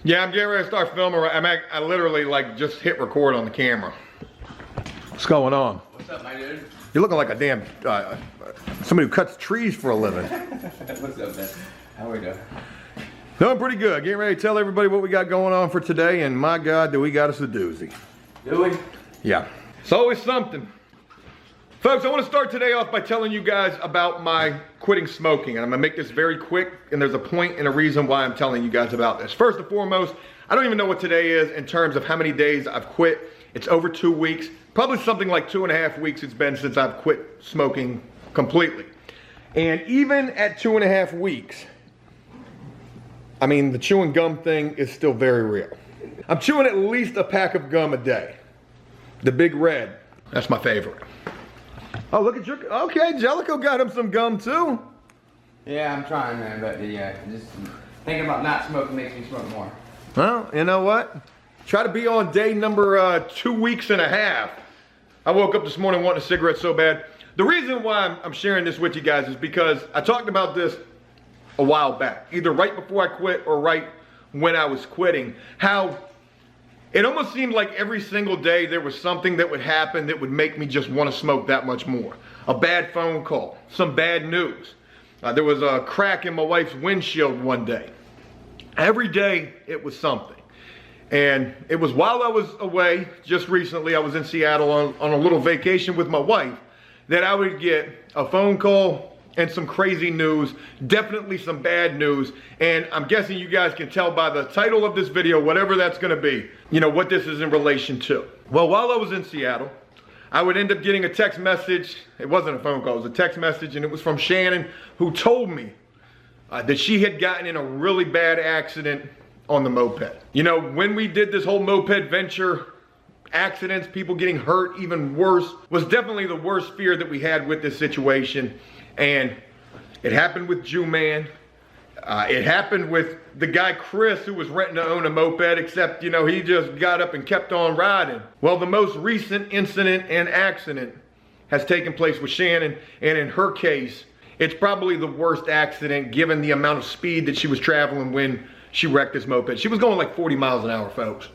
Yeah, I'm getting ready to start filming. I literally like just hit record on the camera. What's going on? What's up, my dude? You're looking like a damn somebody who cuts trees for a living. What's up, man? How we doing? Doing pretty good. Getting ready to tell everybody what we got going on for today, and my God, do we got us a doozy. Do we? Yeah. It's always something. Folks, I want to start today off by telling you guys about my quitting smoking. And I'm going to make this very quick, and there's a point and a reason why I'm telling you guys about this. First and foremost, I don't even know what today is in terms of how many days I've quit. It's over 2 weeks. Probably something like 2.5 weeks it's been since I've quit smoking completely. And even at 2.5 weeks, I mean, the chewing gum thing is still very real. I'm chewing at least a pack of gum a day. The Big Red, that's my favorite. Oh, look at your, okay, Jellicoe got him some gum too. Yeah, I'm trying, man, but yeah, just thinking about not smoking makes me smoke more. Well, you know what? Try to be on day number 2 weeks and a half. I woke up this morning wanting a cigarette so bad. The reason why I'm sharing this with you guys is because I talked about this a while back, either right before I quit or right when I was quitting, how it almost seemed like every single day there was something that would happen that would make me just want to smoke that much more. A bad phone call, some bad news. There was a crack in my wife's windshield one day. Every day it was something. And it was while I was away, just recently, I was in Seattle on a little vacation with my wife, that I would get a phone call and some crazy news, definitely some bad news. And I'm guessing you guys can tell by the title of this video, whatever that's gonna be, you know, what this is in relation to. Well, while I was in Seattle, I would end up getting a text message. It wasn't a phone call, it was a text message, and it was from Shannon, who told me that she had gotten in a really bad accident on the moped. You know, when we did this whole moped venture, accidents, people getting hurt, even worse, was definitely the worst fear that we had with this situation. And it happened with Jew Man. It happened with the guy Chris, who was renting to own a moped, except, you know, he just got up and kept on riding. Well, the most recent incident and accident has taken place with Shannon, and in her case, it's probably the worst accident given the amount of speed that she was traveling when she wrecked this moped. She was going like 40 miles an hour, folks.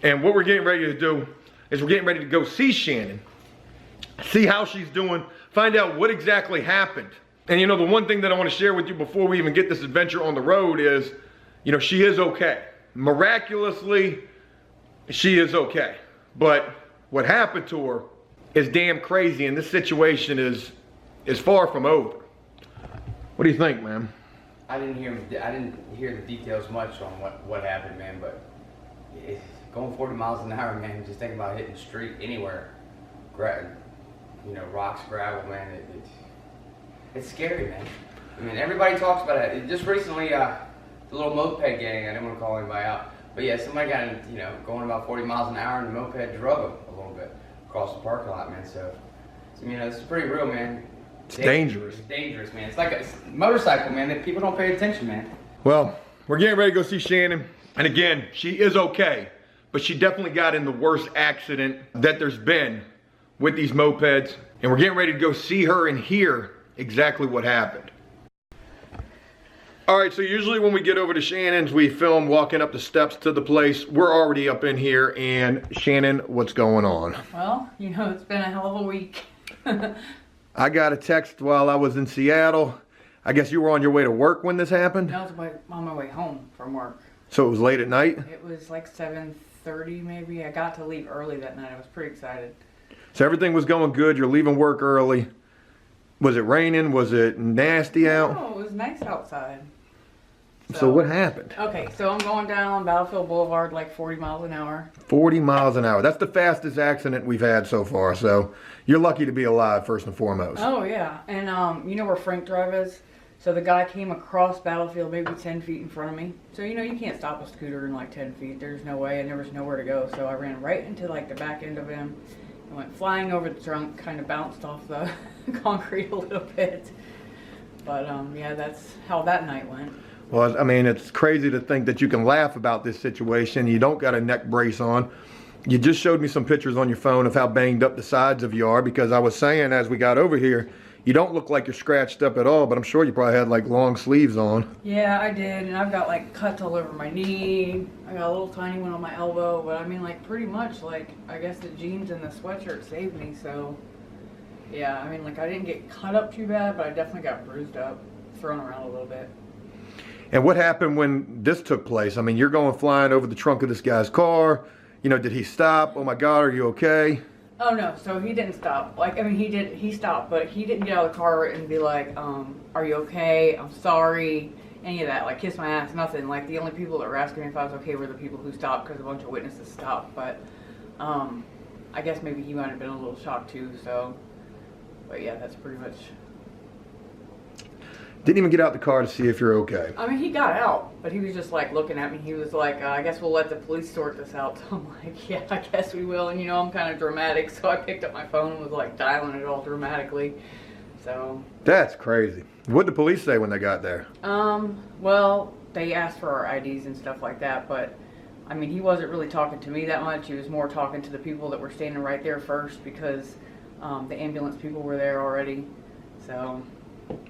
And what we're getting ready to do is we're getting ready to go see Shannon, see how she's doing, find out what exactly happened. And you know, the one thing that I want to share with you before we even get this adventure on the road is, you know, she is okay. Miraculously, she is okay. But what happened to her is damn crazy, and this situation is far from over. What do you think, man? I didn't hear the details much on what happened, man, but going 40 miles an hour, man, just thinking about hitting the street anywhere, you know, rocks, gravel, man, it's scary, man. I mean, everybody talks about it. Just recently, the little moped gang, I didn't want to call anybody out, but yeah, somebody got, you know, going about 40 miles an hour, and the moped drug them a little bit across the parking lot, man. So you know, it's pretty real, man. It's dangerous. It's dangerous, man. It's like a motorcycle, man, that people don't pay attention, man. Well, we're getting ready to go see Shannon, and again, she is okay, but she definitely got in the worst accident that there's been with these mopeds, and we're getting ready to go see her and hear exactly what happened. All right, so usually when we get over to Shannon's, we film walking up the steps to the place. We're already up in here, and Shannon, what's going on? Well, you know, it's been a hell of a week. I got a text while I was in Seattle. I guess you were on your way to work when this happened? I was on my way home from work. So it was late at night? It was like 7:30 maybe. I got to leave early that night. I was pretty excited. So everything was going good. You're leaving work early. Was it raining? Was it nasty out? No, it was nice outside. So what happened? Okay, so I'm going down Battlefield Boulevard like 40 miles an hour. 40 miles an hour. That's the fastest accident we've had so far. So you're lucky to be alive, first and foremost. Oh, yeah. And you know where Frank Drive is? So the guy came across Battlefield maybe 10 feet in front of me. So, you know, you can't stop a scooter in like 10 feet. There's no way, and there was nowhere to go. So I ran right into like the back end of him. I went flying over the trunk, kind of bounced off the concrete a little bit. But, yeah, that's how that night went. Well, I mean, it's crazy to think that you can laugh about this situation. You don't got a neck brace on. You just showed me some pictures on your phone of how banged up the sides of you are, because I was saying as we got over here, You don't look like you're scratched up at all, but I'm sure you probably had like long sleeves on. Yeah, I did, and I've got like cuts all over my knee. I got a little tiny one on my elbow, but I mean, like, pretty much, like, I guess the jeans and the sweatshirt saved me, so yeah, I mean, like, I didn't get cut up too bad, but I definitely got bruised up, thrown around a little bit. And what happened when this took place? I mean, you're going flying over the trunk of this guy's car. You know, did he stop? Oh my God, are you okay? Oh no, so he didn't stop. Like, I mean, he stopped, but he didn't get out of the car and be like, are you okay? I'm sorry. Any of that, like, kiss my ass, nothing. Like, the only people that were asking me if I was okay were the people who stopped because a bunch of witnesses stopped. But, I guess maybe he might have been a little shocked too, so. But yeah, that's pretty much. Didn't even get out the car to see if you're okay. I mean, he got out, but he was just like looking at me. He was like, I guess we'll let the police sort this out. So I'm like, yeah, I guess we will. And you know, I'm kind of dramatic, so I picked up my phone and was like dialing it all dramatically. So. That's crazy. What did the police say when they got there? Well, they asked for our IDs and stuff like that, but I mean, he wasn't really talking to me that much. He was more talking to the people that were standing right there first because the ambulance people were there already. So.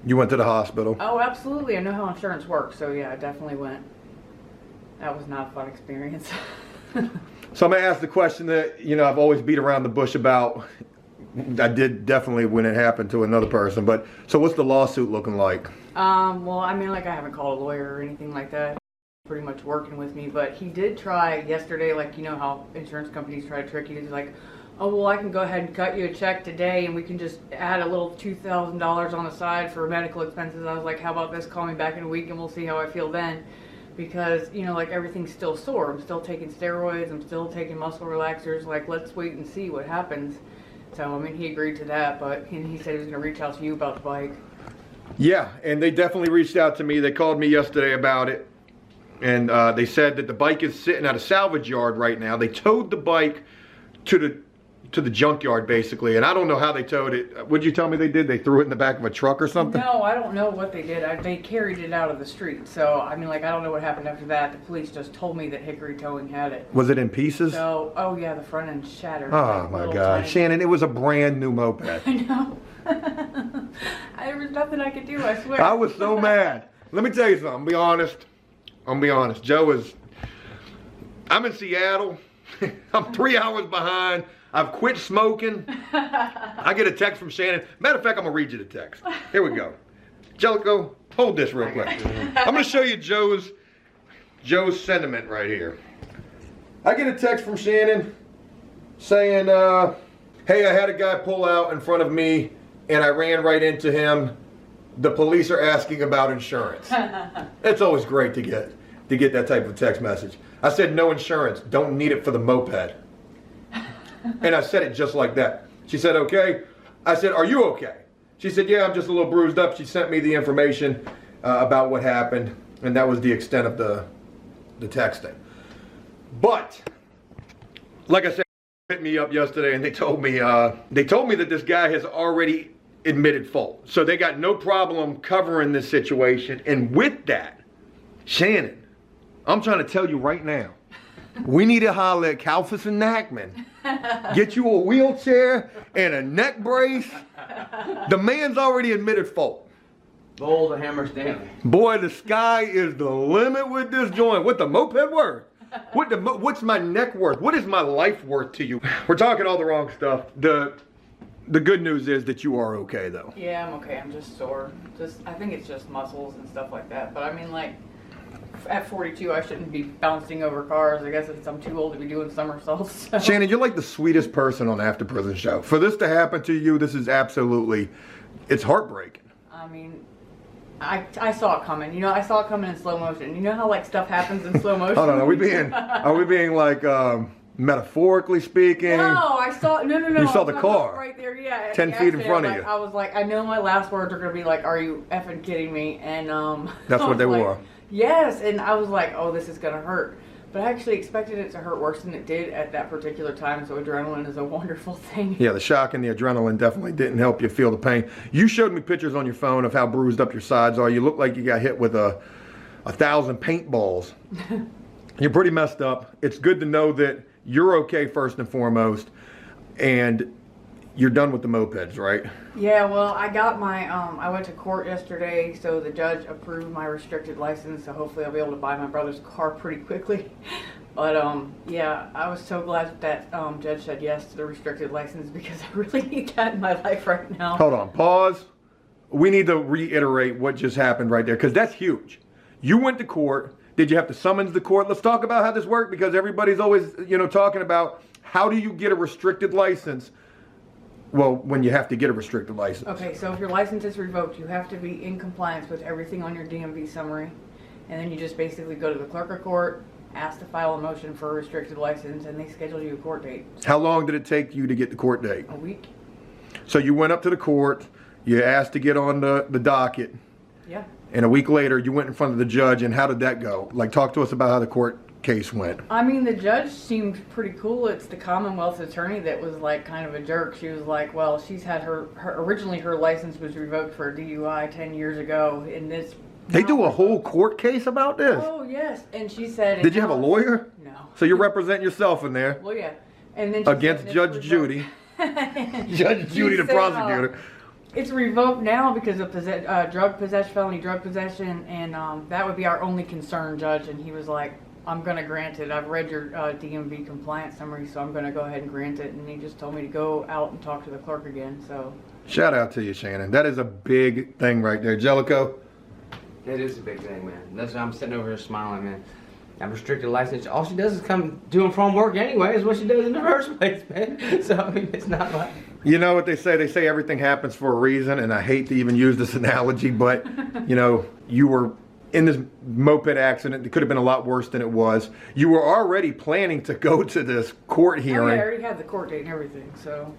You went to the hospital? Oh, absolutely. I know how insurance works, so yeah, I definitely went. That was not a fun experience. So I'm going to ask the question that, you know, I've always beat around the bush about. I did definitely when it happened to another person, but so what's the lawsuit looking like? Well, I mean, like, I haven't called a lawyer or anything like that. Pretty much working with me, but he did try yesterday, like, you know how insurance companies try to trick you. He's like, oh, well, I can go ahead and cut you a check today and we can just add a little $2,000 on the side for medical expenses. I was like, how about this? Call me back in a week and we'll see how I feel then. Because, you know, like, everything's still sore. I'm still taking steroids. I'm still taking muscle relaxers. Like, let's wait and see what happens. So, I mean, he agreed to that, but he said he was going to reach out to you about the bike. Yeah, and they definitely reached out to me. They called me yesterday about it. And they said that the bike is sitting at a salvage yard right now. They towed the bike to the junkyard, basically, and I don't know how they towed it. What'd you tell me they did? They threw it in the back of a truck or something? No, I don't know what they did. They carried it out of the street. So, I mean, like, I don't know what happened after that. The police just told me that Hickory Towing had it. Was it in pieces? So, oh yeah, the front end shattered. Oh like, my God, tiny. Shannon, it was a brand new moped. I know. There was nothing I could do, I swear. I was so mad. Let me tell you something, I'm gonna be honest. I'm in Seattle. I'm 3 hours behind. I've quit smoking. I get a text from Shannon. Matter of fact, I'm gonna read you the text. Here we go. Jellico, hold this real quick. I'm gonna show you Joe's sentiment right here. I get a text from Shannon saying, hey, I had a guy pull out in front of me and I ran right into him. The police are asking about insurance. It's always great to get that type of text message. I said, no insurance, don't need it for the moped. And I said it just like that. She said, okay. I said, are you okay? She said, yeah, I'm just a little bruised up. She sent me the information about what happened, and that was the extent of the texting. But, like I said, they hit me up yesterday and they told me that this guy has already admitted fault. So they got no problem covering this situation. And with that, Shannon, I'm trying to tell you right now, we need to holler at Kalfas and Nackman. Get you a wheelchair and a neck brace. The man's already admitted fault. Bowl the hammer Stanley. Boy, the sky is the limit with this joint. What the moped worth? What's my neck worth? What is my life worth to you? We're talking all the wrong stuff. The good news is that you are okay, though. Yeah, I'm okay. I'm just sore. I think it's just muscles and stuff like that. But I mean, like, at 42, I shouldn't be bouncing over cars. I guess I'm too old to be doing somersaults. So. Shannon, you're like the sweetest person on After Prison Show. For this to happen to you, this is absolutely, it's heartbreaking. I mean, I saw it coming. You know, I saw it coming in slow motion. You know how, like, stuff happens in slow motion? Hold on, are we being like, metaphorically speaking? No, I saw, no. You saw the car. Right there, yeah. 10 feet in front of you. I was like, I know my last words are going to be like, are you effing kidding me? And, That's what they were. Yes, and I was like, oh, this is going to hurt. But I actually expected it to hurt worse than it did at that particular time, so adrenaline is a wonderful thing. Yeah, the shock and the adrenaline definitely didn't help you feel the pain. You showed me pictures on your phone of how bruised up your sides are. You look like you got hit with 1,000 paintballs. You're pretty messed up. It's good to know that you're okay first and foremost. And you're done with the mopeds, right? Yeah, well, I got my, I went to court yesterday, so the judge approved my restricted license, so hopefully I'll be able to buy my brother's car pretty quickly. But, yeah, I was so glad that judge said yes to the restricted license because I really need that in my life right now. Hold on, pause. We need to reiterate what just happened right there, because that's huge. You went to court. Did you have to summons the court? Let's talk about how this worked, because everybody's always, you know, talking about how do you get a restricted license? Well, when you have to get a restricted license. Okay, so if your license is revoked, you have to be in compliance with everything on your DMV summary. And then you just basically go to the clerk of court, ask to file a motion for a restricted license, and they schedule you a court date. How long did it take you to get the court date? A week. So you went up to the court, you asked to get on the docket, Yeah. and a week later you went in front of the judge, and how did that go? Like, talk to us about how the court case went. I mean, the judge seemed pretty cool. It's the Commonwealth's attorney that was like kind of a jerk. She was like, well, she's had her originally her license was revoked for a DUI 10 years ago, and this... They do a whole court case about this? Oh, yes. And she said... Did you have a lawyer? No. So you're representing yourself in there? Well, yeah. And then she Against said Judge it's Judy. Judge She Judy, the said, prosecutor. It's revoked now because of drug possession, felony drug possession, and that would be our only concern, Judge. And he was like, I'm going to grant it. I've read your DMV compliance summary, so I'm going to go ahead and grant it. And he just told me to go out and talk to the clerk again, so. Shout out to you, Shannon. That is a big thing right there. Jellicoe? It is a big thing, man. That's why I'm sitting over here smiling, man. That restricted license, all she does is come doing from work anyway, is what she does in the first place, man. So, I mean, it's not like... You know what they say? They say everything happens for a reason, and I hate to even use this analogy, but, you know, you were in this moped accident. It could have been a lot worse than it was. You were already planning to go to this court Oh, yeah, hearing. I already had the court date and everything, so.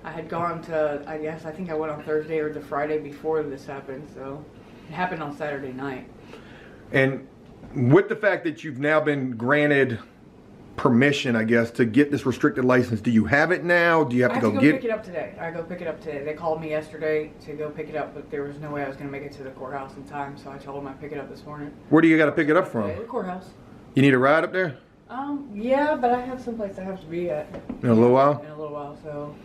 I had gone to, I think I went on Thursday or the Friday before this happened, so. It happened on Saturday night. And with the fact that you've now been granted permission, I guess, to get this restricted license, do you have it now? Do you have to go get pick it up today. I go pick it up today. They called me yesterday to go pick it up, but there was no way I was going to make it to the courthouse in time, so I told them I'd pick it up this morning. Where do you got to pick it up from? The courthouse. You need a ride up there? Yeah, but I have someplace I have to be at. In a little while? In a little while, so.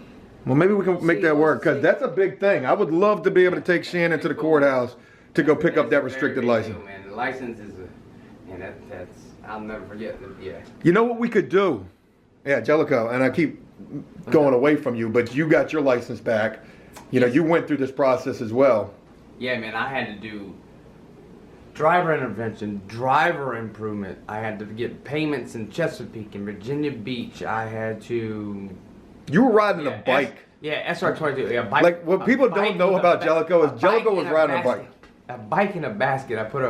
Well, maybe we can make that work, because that's a big thing. I would love to be able to take Shannon to the courthouse to go pick up that restricted license. Deal, man. The license is that's I'll never forget that. Yeah. You know what we could do? Yeah, Jellicoe, and I keep going away from you, but you got your license back. You know, you went through this process as well. Yeah, man, I had to do driver intervention, driver improvement. I had to get payments in Chesapeake and Virginia Beach. I had to... You were riding a bike. SR22. Yeah, bike. Like, what people don't know about Jellicoe is Jellicoe was riding a bike. A bike in a basket. I put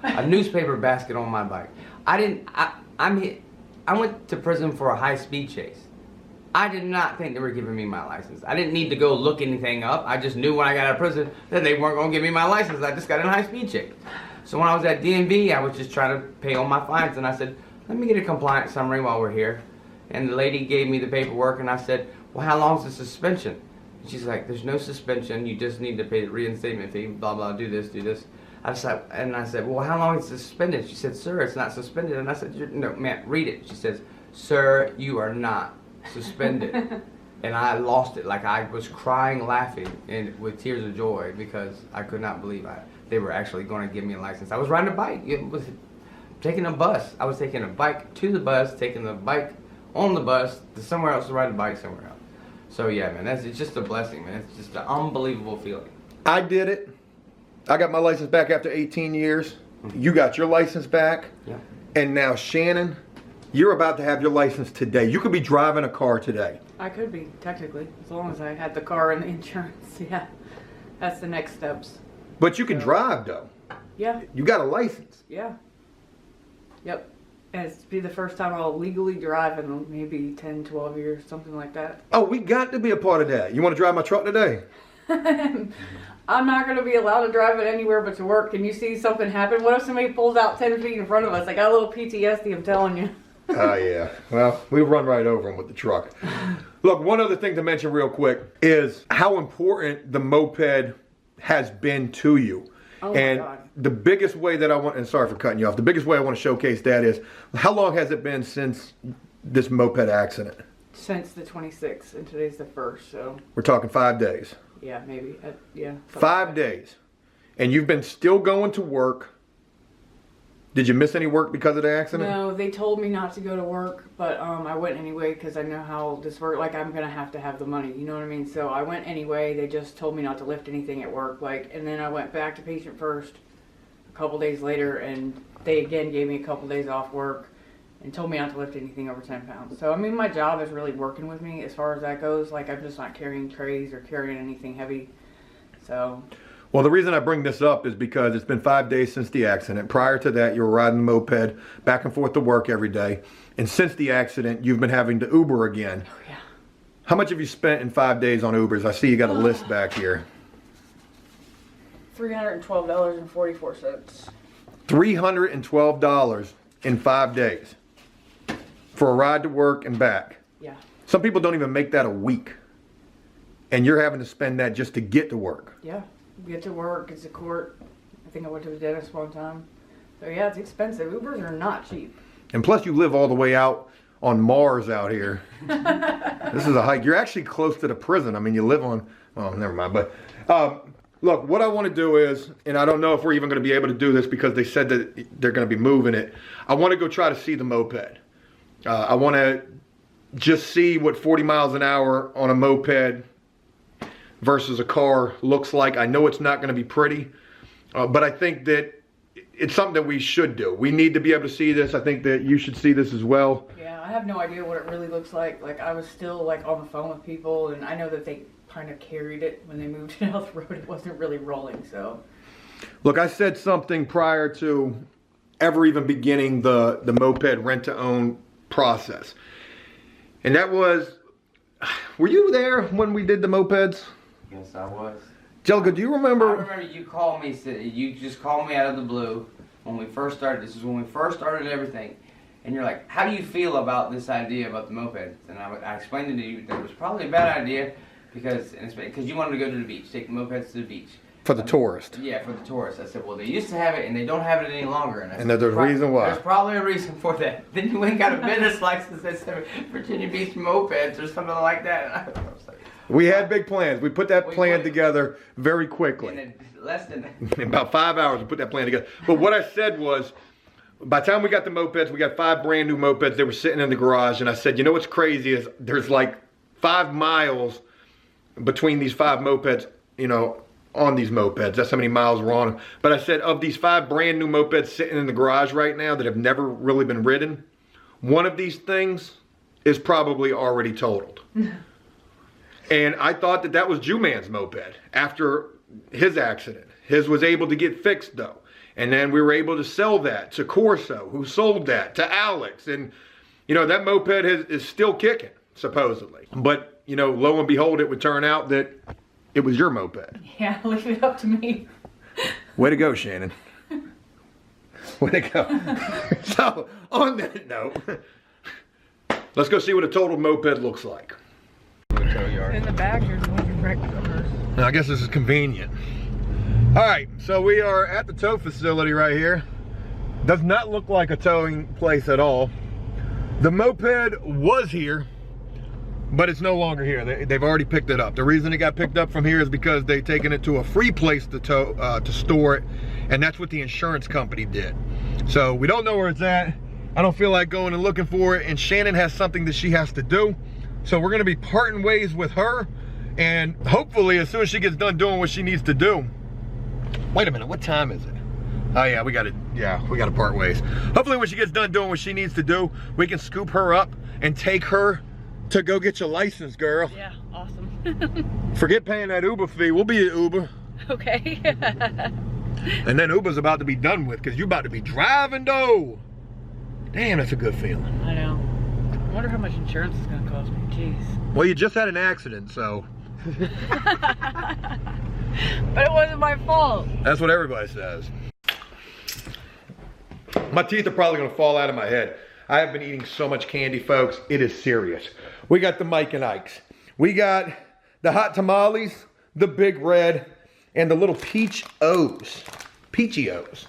a newspaper basket on my bike. I went to prison for a high-speed chase. I did not think they were giving me my license. I didn't need to go look anything up. I just knew when I got out of prison that they weren't going to give me my license. I just got in a high-speed chase. So when I was at DMV, I was just trying to pay all my fines, and I said, let me get a compliance summary while we're here. And the lady gave me the paperwork, and I said, well, how long is the suspension? And she's like, there's no suspension. You just need to pay the reinstatement fee, blah, blah, do this, do this. I said, well, how long is it suspended? She said, sir, it's not suspended. And I said, no, ma'am, read it. She says, sir, you are not suspended. And I lost it. Like, I was crying, laughing, and with tears of joy because I could not believe they were actually going to give me a license. I was riding a bike. It was taking a bus. I was taking a bike to the bus, taking the bike on the bus to somewhere else to ride a bike somewhere else. So, yeah, man, it's just a blessing, man. It's just an unbelievable feeling. I did it. I got my license back after 18 years. You got your license back. Yeah. And now, Shannon, you're about to have your license today. You could be driving a car today. I could be, technically, as long as I had the car and the insurance. Yeah, that's the next steps. But you can drive, though. Yeah. You got a license. Yeah. Yep. And it's be the first time I'll legally drive in maybe 10, 12 years, something like that. Oh, we got to be a part of that. You want to drive my truck today? I'm not going to be allowed to drive it anywhere but to work. Can you see something happen? What if somebody pulls out 10 feet in front of us? I got a little PTSD, I'm telling you. Oh, yeah. Well, we run right over them with the truck. Look, one other thing to mention real quick is how important the moped has been to you. Oh my and God. The biggest way that I want, and sorry for cutting you off, the biggest way I want to showcase that is, how long has it been since this moped accident? since the 26th, and today's the 1st, so We're talking 5 days. yeah, maybe. Yeah. something 5 like that. days. And you've been still going to work. Did you miss any work because of the accident? No, they told me not to go to work, but I went anyway because I know how this works. Like, I'm gonna have to have the money, you know what I mean? So I went anyway. They just told me not to lift anything at work, like, and then I went back to patient first a couple days later, and they again gave me a couple days off work and told me not to lift anything over 10 pounds. So I mean, my job is really working with me as far as that goes. Like, I'm just not carrying trays or carrying anything heavy. So. Well, the reason I bring this up is because it's been 5 days since the accident. Prior to that, you were riding the moped back and forth to work every day. And since the accident, you've been having to Uber again. Oh yeah. How much have you spent in 5 days on Ubers? I see you got a list back here. $312.44. $312 in 5 days for a ride to work and back. Yeah. Some people don't even make that a week. And you're having to spend that just to get to work. Yeah. Get to work, get to court. I think I went to the dentist one time. So yeah, it's expensive. Ubers are not cheap. And plus you live all the way out on Mars out here. This is a hike. You're actually close to the prison. I mean, you live on, oh, never mind. But look, what I want to do is, and I don't know if we're even going to be able to do this because they said that they're going to be moving it. I want to go try to see the moped. I want to just see what 40 miles an hour on a moped versus a car looks like. I know it's not going to be pretty, but I think that it's something that we should do. We need to be able to see this. I think that you should see this as well. Yeah, I have no idea what it really looks like. Like, I was still like on the phone with people, and I know that they kind of carried it when they moved it out the road. It wasn't really rolling, so. Look, I said something prior to ever even beginning the moped rent-to-own process. And that was, were you there when we did the mopeds? Yes, I was. Jellica, do you remember? I remember you called me. You just called me out of the blue when we first started. This is when we first started everything, and you're like, "How do you feel about this idea about the mopeds?" And I explained to you that it was probably a bad idea because you wanted to go to the beach, take the mopeds to the beach. For the tourist. Yeah, for the tourists. I said, well, they used to have it, and they don't have it any longer. And I said, there's a reason why. There's probably a reason for that. Then you went and got a business license that said Virginia Beach Mopeds or something like that. And I was like, we had big plans. We put that plan together very quickly. in less than In about 5 hours, we put that plan together. But what I said was, by the time we got the mopeds, we got 5 brand new mopeds. They were sitting in the garage, and I said, you know what's crazy is there's like 5 miles between these 5 mopeds, you know, on these mopeds. That's how many miles were on them. But I said, of these 5 brand new mopeds sitting in the garage right now that have never really been ridden, one of these things is probably already totaled. And I thought that that was Jew-Man's moped after his accident. His was able to get fixed though. And then we were able to sell that to Corso, who sold that to Alex. And, you know, that moped is still kicking, supposedly. But, you know, lo and behold, it would turn out that it was your moped. Yeah, leave it up to me. Way to go, Shannon. Way to go. So, on that note, let's go see what a total moped looks like. In the back, there's one of your brake covers. Now, I guess this is convenient. All right, so we are at the tow facility right here. Does not look like a towing place at all. The moped was here, but it's no longer here. They've already picked it up. The reason it got picked up from here is because they've taken it to a free place to tow, to store it, and that's what the insurance company did. So we don't know where it's at. I don't feel like going and looking for it, and Shannon has something that she has to do. So we're gonna be parting ways with her, and hopefully as soon as she gets done doing what she needs to do. Wait a minute, what time is it? Oh yeah, we gotta part ways. Hopefully when she gets done doing what she needs to do, we can scoop her up and take her to go get your license, girl. Yeah, awesome. Forget paying that Uber fee, we'll be at Uber. Okay. And then Uber's about to be done with, because you're about to be driving though. Damn, that's a good feeling. I know. I wonder how much insurance is gonna cost me, jeez. Well, you just had an accident, so. But it wasn't my fault. That's what everybody says. My teeth are probably gonna fall out of my head. I have been eating so much candy, folks. It is serious. We got the Mike and Ike's. We got the hot tamales, the Big Red, and the little peach O's. Peachy O's.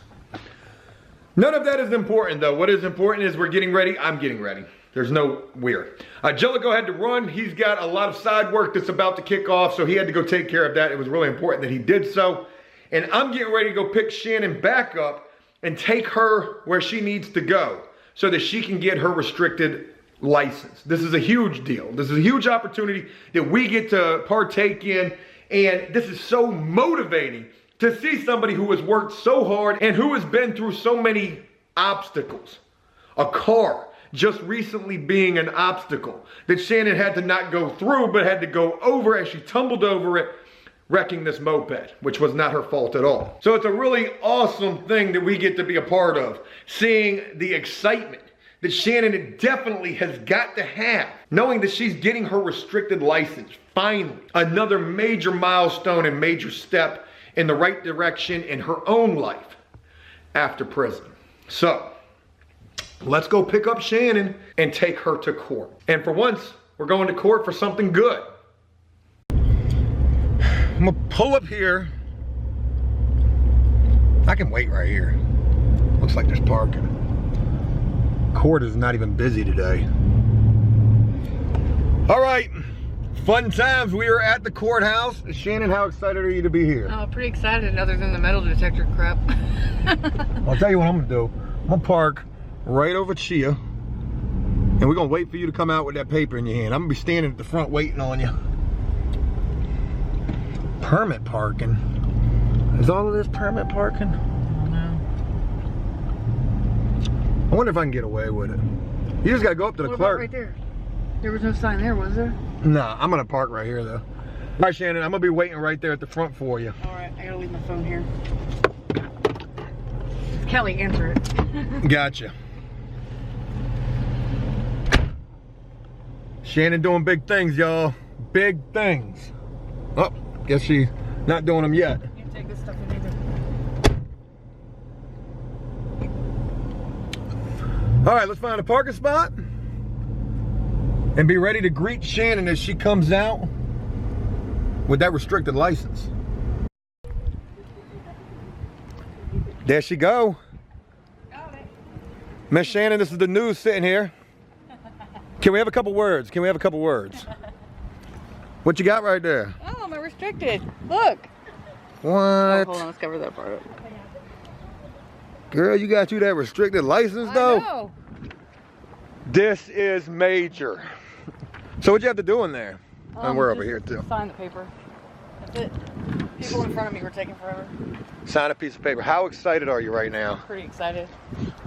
None of that is important though. What is important is we're getting ready. I'm getting ready There's no weird. Jellico had to run. He's got a lot of side work that's about to kick off, so he had to go take care of that. It was really important that he did so. And I'm getting ready to go pick Shannon back up and take her where she needs to go so that she can get her restricted license. This is a huge deal. This is a huge opportunity that we get to partake in. And this is so motivating to see somebody who has worked so hard and who has been through so many obstacles. A car just recently being an obstacle that Shannon had to not go through, but had to go over as she tumbled over it, wrecking this moped, which was not her fault at all. So it's a really awesome thing that we get to be a part of, seeing the excitement that Shannon definitely has got to have, knowing that she's getting her restricted license, finally. Another major milestone and major step in the right direction in her own life after prison. So, let's go pick up Shannon and take her to court. And for once, we're going to court for something good. I'm gonna pull up here. I can wait right here. Looks like there's parking. Court is not even busy today. All right, fun times. We are at the courthouse. Shannon, how excited are you to be here? Oh, pretty excited, other than the metal detector crap. I'll tell you what I'm gonna do. I'm gonna park right over Chia, and we're gonna wait for you to come out with that paper in your hand. I'm gonna be standing at the front waiting on you. Permit parking? Is all of this permit parking? I wonder if I can get away with it. You just gotta go up to the clerk. Right there? There was no sign there, was there? Nah, I'm gonna park right here though. All right, Shannon, I'm gonna be waiting right there at the front for you. All right, I gotta leave my phone here. Kelly, answer it. Gotcha. Shannon doing big things, y'all. Big things. Oh, guess she's not doing them yet. You can take this stuff in either. All right, let's find a parking spot and be ready to greet Shannon as she comes out with that restricted license. There she go. Got it. Miss Shannon, this is the news sitting here. Can we have a couple words? Can we have a couple words? What you got right there? Oh, my restricted. Look. What? Oh, hold on, let's cover that part up. Girl, you got you that restricted license though? I know. This is major. So what you have to do in there? And we're over Just here too. Sign the paper. That's it. People in front of me were taking forever. Sign a piece of paper. How excited are you right now? Pretty excited.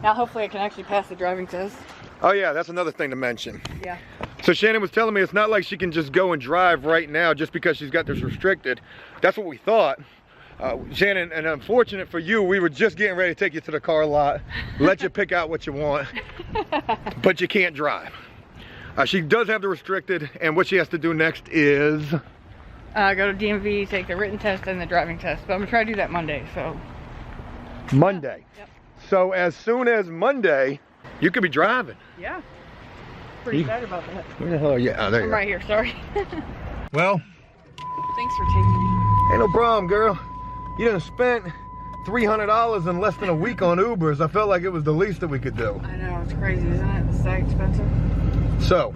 Now hopefully I can actually pass the driving test. Oh yeah, that's another thing to mention. Yeah. So Shannon was telling me it's not like she can just go and drive right now just because she's got this restricted. That's what we thought. Shannon, and unfortunate for you, we were just getting ready to take you to the car lot, let you pick out what you want, but you can't drive. She does have the restricted, and what she has to do next is? Go to DMV, take the written test and the driving test. But I'm gonna try to do that Monday, so. Monday. Yep. So as soon as Monday, you could be driving. Yeah. Pretty excited about that. Where the hell are you? Oh, there you I'm go. right here, sorry. Well, Thanks for taking me. ain't no problem, girl. You done spent $300 in less than a week on Ubers. I felt like it was the least that we could do. I know, it's crazy, isn't it? It's that expensive. So,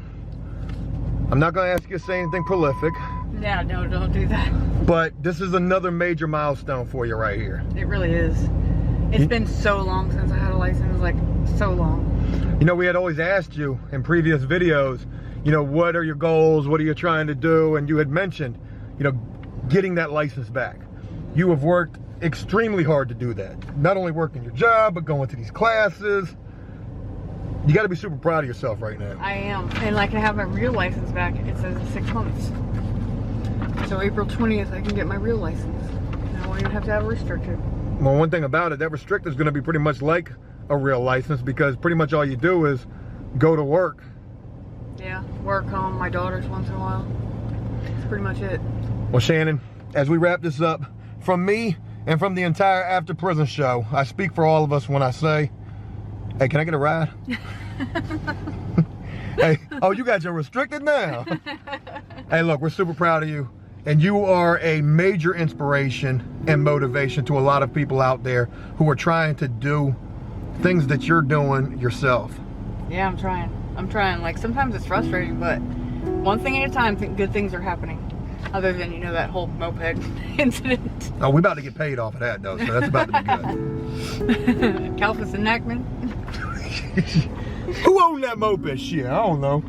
I'm not gonna ask you to say anything prolific, Yeah, no, don't do that. but this is another major milestone for you right here. It really is. It's been so long since I had a license, like so long. You know, we had always asked you in previous videos, you know, what are your goals? What are you trying to do? And you had mentioned, you know, getting that license back. You have worked extremely hard to do that. Not only working your job, but going to these classes. You got to be super proud of yourself right now. I am. And I can have my real license back. It says in 6 months. So April 20th, I can get my real license. Now I won't even have to have a restricted. Well, one thing about it, that restricted is going to be pretty much like a real license because pretty much all you do is go to work. Yeah, work home, my daughters once in a while. That's pretty much it. Well, Shannon, as we wrap this up, from me and from the entire After Prison Show, I speak for all of us when I say, hey, can I get a ride? Hey, oh, you got your restricted now. Hey, look, we're super proud of you. And you are a major inspiration and motivation to a lot of people out there who are trying to do things that you're doing yourself. Yeah, I'm trying. I'm trying. Like, sometimes it's frustrating, but one thing at a time, good things are happening. Other than, you know, that whole moped incident. Oh, we about to get paid off of that though, so that's about to be good. Calphus and Nackman. Who owned that moped shit? I don't know.